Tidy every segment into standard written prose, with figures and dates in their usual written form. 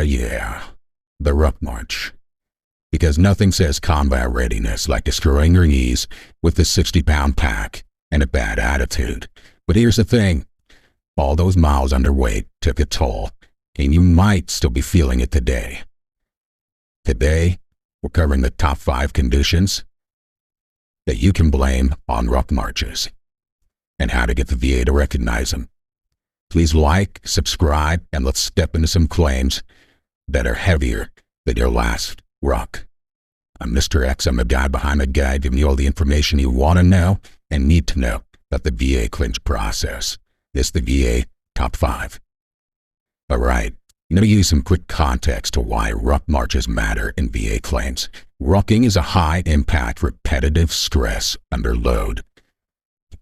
Yeah, the Ruck March. Because nothing says combat readiness like destroying your knees with a 60-pound pack and a bad attitude. But here's the thing. All those miles underweight took a toll, and you might still be feeling it today. Today, we're covering the top 5 conditions that you can blame on Ruck marches and how to get the VA to recognize them. Please like, subscribe, and let's step into some claims that are heavier than your last Ruck. I'm Mr. X. I'm the guy behind the guide giving you all the information you want to know and need to know about the VA claims process. This is the VA Top 5. All right, I'm going to give you some quick context to why Ruck marches matter in VA claims. Rucking is a high-impact, repetitive stress under load.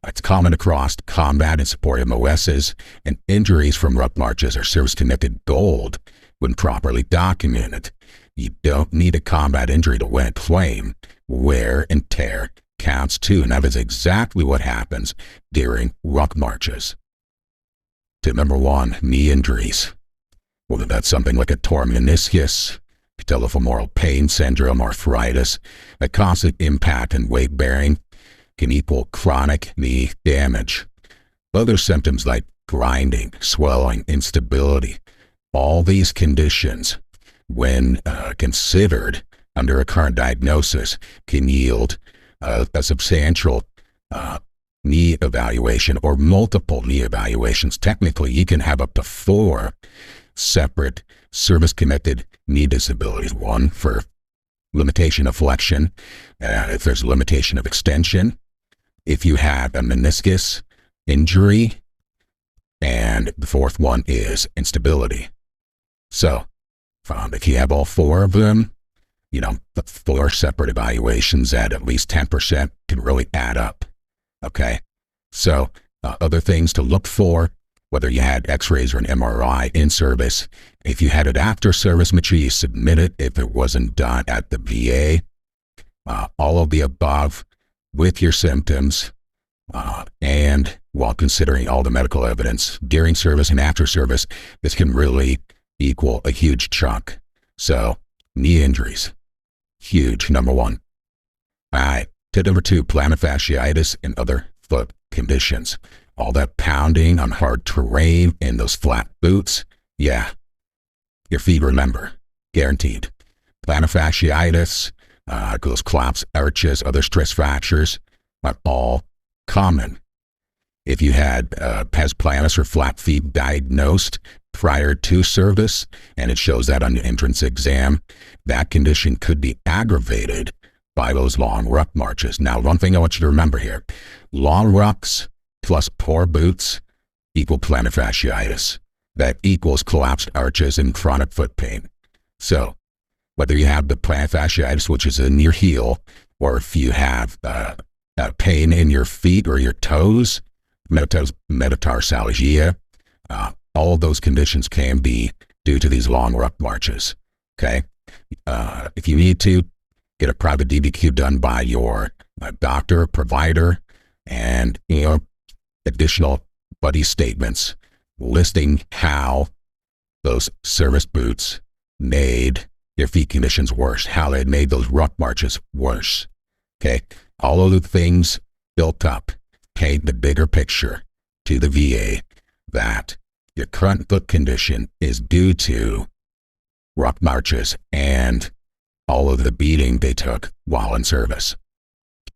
It's common across combat and support MOSs, and injuries from Ruck marches are service-connected gold when properly documented. You don't need a combat injury to win a claim. Wear and tear counts too, and that is exactly what happens during Ruck marches. Tip number 1, knee injuries. Whether that's something like a torn meniscus, patellofemoral pain syndrome, arthritis, a constant impact and weight bearing can equal chronic knee damage. Other symptoms like grinding, swelling, instability, all these conditions, when considered under a current diagnosis, can yield a substantial knee evaluation or multiple knee evaluations. Technically, you can have up to 4 separate service-connected knee disabilities. One for limitation of flexion, if there's a limitation of extension, if you have a meniscus injury, and the 4th one is instability. So, if you have all 4 of them, the 4 separate evaluations at least 10% can really add up. Okay? So, other things to look for, whether you had x-rays or an MRI in service. If you had it after service, make sure you submit it if it wasn't done at the VA. All of the above with your symptoms, and while considering all the medical evidence during service and after service, this can really equal a huge chunk. So, knee injuries, huge, number 1. All right, tip number 2, plantar fasciitis and other foot conditions. All that pounding on hard terrain in those flat boots, yeah, your feet remember, guaranteed. Plantar fasciitis, those collapsed arches, other stress fractures are all common. If you had pes planus or flat feet diagnosed prior to service, and it shows that on the entrance exam, that condition could be aggravated by those long Ruck marches. Now, one thing I want you to remember here, long Rucks plus poor boots equal plantar fasciitis. That equals collapsed arches and chronic foot pain. So, whether you have the plantar fasciitis, which is in your heel, or if you have pain in your feet or your toes, metatarsalgia, all of those conditions can be due to these long Ruck marches. Okay? If you need to, get a private DBQ done by your doctor, provider, and additional buddy statements listing how those service boots made your feet conditions worse, how they made those Ruck marches worse. Okay? All of the things built up paint the bigger picture to the VA that your current foot condition is due to Ruck marches and all of the beating they took while in service.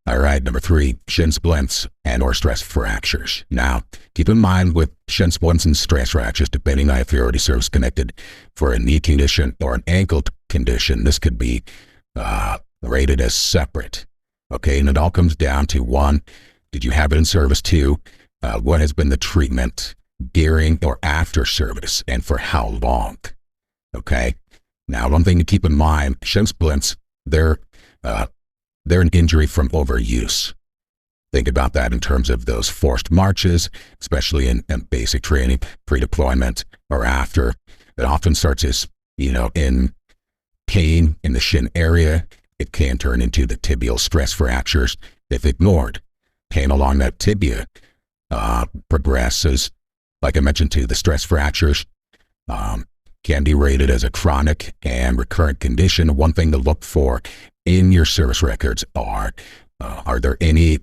All right, number 3, shin splints and or stress fractures. Now, keep in mind with shin splints and stress fractures, depending on if you're already service-connected for a knee condition or an ankle condition, this could be rated as separate. Okay, and it all comes down to 1, did you have it in service? 2, what has been the treatment during or after service and for how long? Okay, now one thing to keep in mind, shin splints, they're an injury from overuse. Think about that in terms of those forced marches, especially in basic training, pre-deployment, or after. It often starts as, in pain in the shin area. It can turn into the tibial stress fractures if ignored. Pain along that tibia progresses, like I mentioned, to the stress fractures. can be rated as a chronic and recurrent condition. One thing to look for in your service records are there any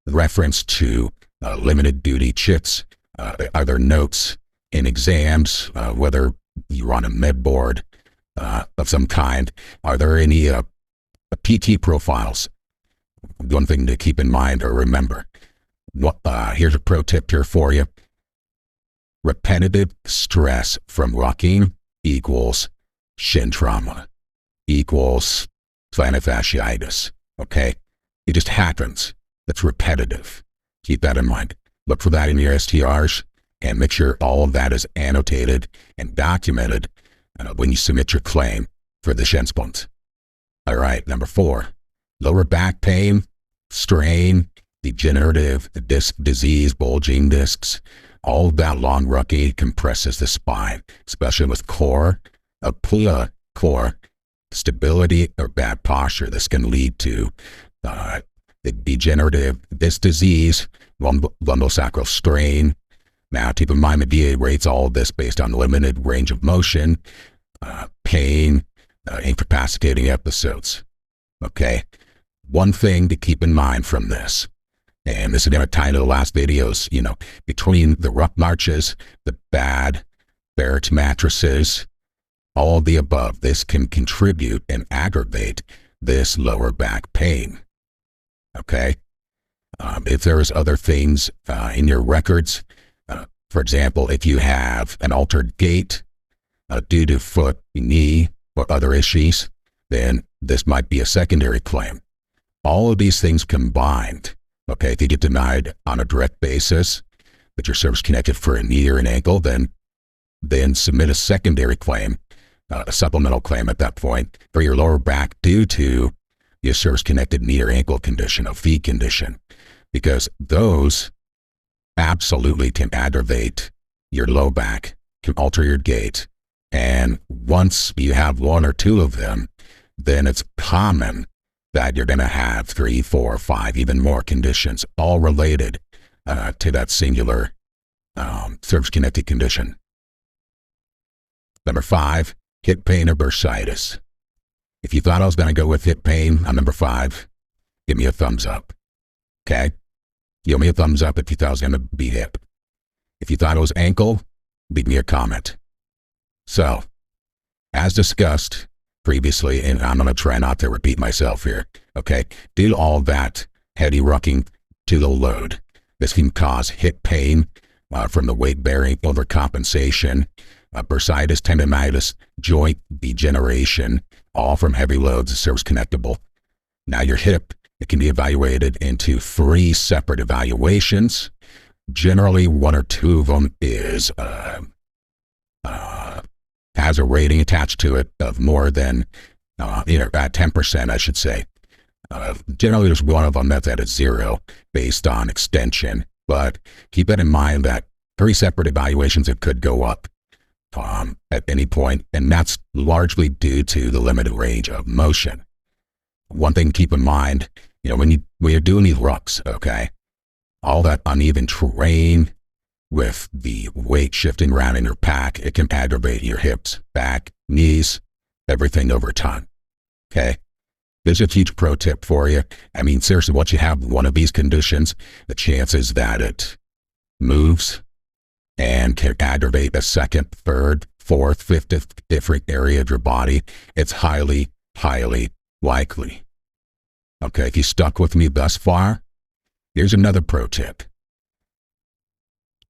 reference to limited duty chits? Are there notes in exams, whether you're on a med board of some kind? Are there any PT profiles? One thing to keep in mind or remember. Here's a pro tip here for you. Repetitive stress from rocking equals shin trauma, equals plantar fasciitis, okay? It just happens. That's repetitive. Keep that in mind. Look for that in your STRs and make sure all of that is annotated and documented when you submit your claim for the Shin Splints. All right, number 4, lower back pain, strain, degenerative disc disease, bulging discs. All of that long rucking compresses the spine, especially with core stability or bad posture. This can lead to the degenerative disc disease, lumbosacral strain. Now, keep in mind the VA rates all of this based on limited range of motion, pain, incapacitating episodes. Okay, one thing to keep in mind from this, and this is going to tie into the last videos, between the Ruck marches, the bad Barrett mattresses, all of the above, this can contribute and aggravate this lower back pain. Okay? If there's other things in your records, for example, if you have an altered gait due to foot, knee, or other issues, then this might be a secondary claim. All of these things combined, okay, if you get denied on a direct basis, but your service connected for a knee or an ankle, then submit a secondary claim, a supplemental claim at that point for your lower back due to your service-connected knee or ankle condition, a feet condition, because those absolutely can aggravate your low back, can alter your gait, and once you have one or two of them, then it's common that you're going to have 3, 4, 5, even more conditions, all related to that singular service-connected condition. Number 5, hip pain or bursitis. If you thought I was going to go with hip pain on number 5, give me a thumbs up. Okay? Give me a thumbs up if you thought I was going to be hip. If you thought it was ankle, leave me a comment. So, as discussed previously, and I'm going to try not to repeat myself here, okay? Due to all that heavy rucking to the load, this can cause hip pain from the weight-bearing overcompensation, bursitis, tendonitis, joint degeneration, all from heavy loads, service-connectable. Now your hip, it can be evaluated into 3 separate evaluations. Generally, 1 or 2 of them is has a rating attached to it of more than, at 10%, I should say. Generally, there's one of them that's at a 0 based on extension, but keep that in mind that 3 separate evaluations, it could go up at any point, and that's largely due to the limited range of motion. One thing to keep in mind, when you're doing these rucks, okay, all that uneven terrain with the weight shifting around in your pack, it can aggravate your hips, back, knees, everything over time. Okay? There's a huge pro tip for you. I mean, seriously, once you have one of these conditions, the chances that it moves and can aggravate a second, third, fourth, fifth different area of your body, it's highly, highly likely. Okay, if you stuck with me thus far, here's another pro tip.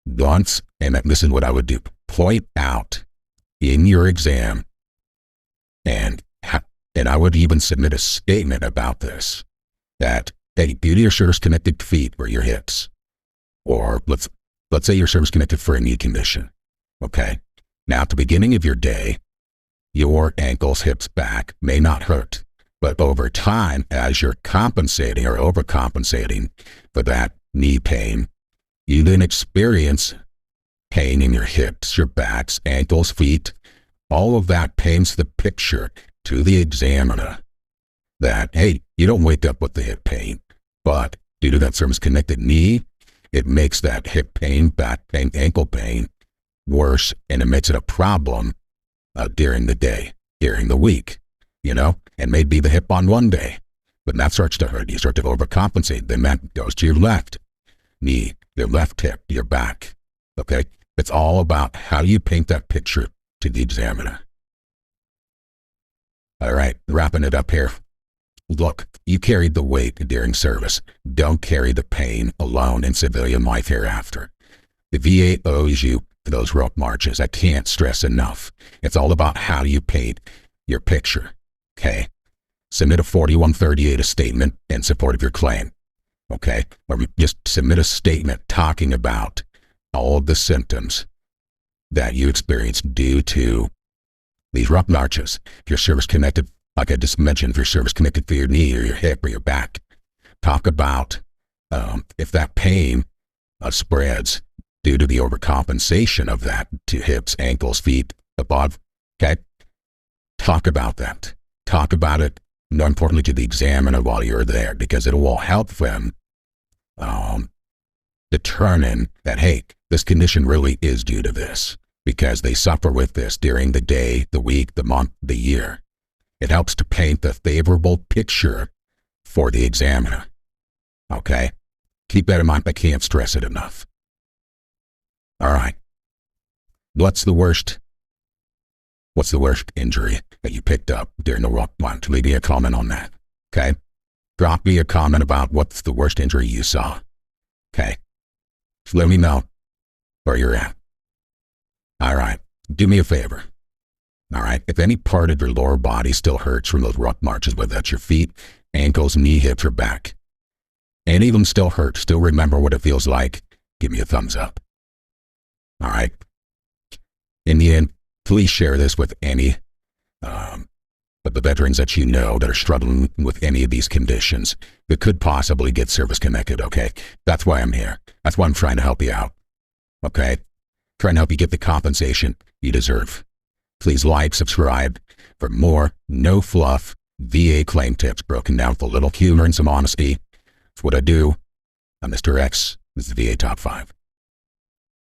Once, and this is what I would do, point out in your exam, and I would even submit a statement about this, that, hey, due to your service-connected feet or your hips, or let's say your service-connected for a knee condition, okay? Now, at the beginning of your day, your ankles, hips, back may not hurt, but over time, as you're compensating or overcompensating for that knee pain, you then experience pain in your hips, your backs, ankles, feet. All of that paints the picture to the examiner that, hey, you don't wake up with the hip pain, but due to that service-connected knee, it makes that hip pain, back pain, ankle pain worse, and it makes it a problem during the day, during the week, and maybe the hip on one day. When that starts to hurt, you start to overcompensate. Then that goes to your left knee, your left hip, your back. Okay? It's all about how you paint that picture to the examiner. All right, wrapping it up here. Look, you carried the weight during service. Don't carry the pain alone in civilian life hereafter. The VA owes you for those rope marches. I can't stress enough. It's all about how you paint your picture. Okay? Submit a 4138 statement in support of your claim. Okay? Or just submit a statement talking about all of the symptoms that you experienced due to these rough marches. If you're service connected, like I just mentioned, if you're service connected for your knee or your hip or your back, talk about if that pain spreads due to the overcompensation of that to hips, ankles, feet, above. Okay? Talk about that. Talk about it, more importantly, to the examiner while you're there, because it will help them determine that, hey, this condition really is due to this, because they suffer with this during the day, the week, the month, the year. It helps to paint the favorable picture for the examiner. Okay? Keep that in mind. I can't stress it enough. All right. What's the worst injury that you picked up during the rock march? Leave me a comment on that. Okay? Drop me a comment about what's the worst injury you saw. Okay? Just let me know where you're at. All right. Do me a favor. All right. If any part of your lower body still hurts from those rock marches, whether that's your feet, ankles, knee, hips, or back, any of them still hurt, still remember what it feels like, give me a thumbs up. All right. In the end, please share this with any of the veterans that you know that are struggling with any of these conditions that could possibly get service connected. Okay. That's why I'm here. That's why I'm trying to help you out. Okay. Trying to help you get the compensation you deserve. Please like, subscribe for more no fluff VA claim tips broken down with a little humor and some honesty. It's what I do. I'm Mr. X. This is the VA Top 5.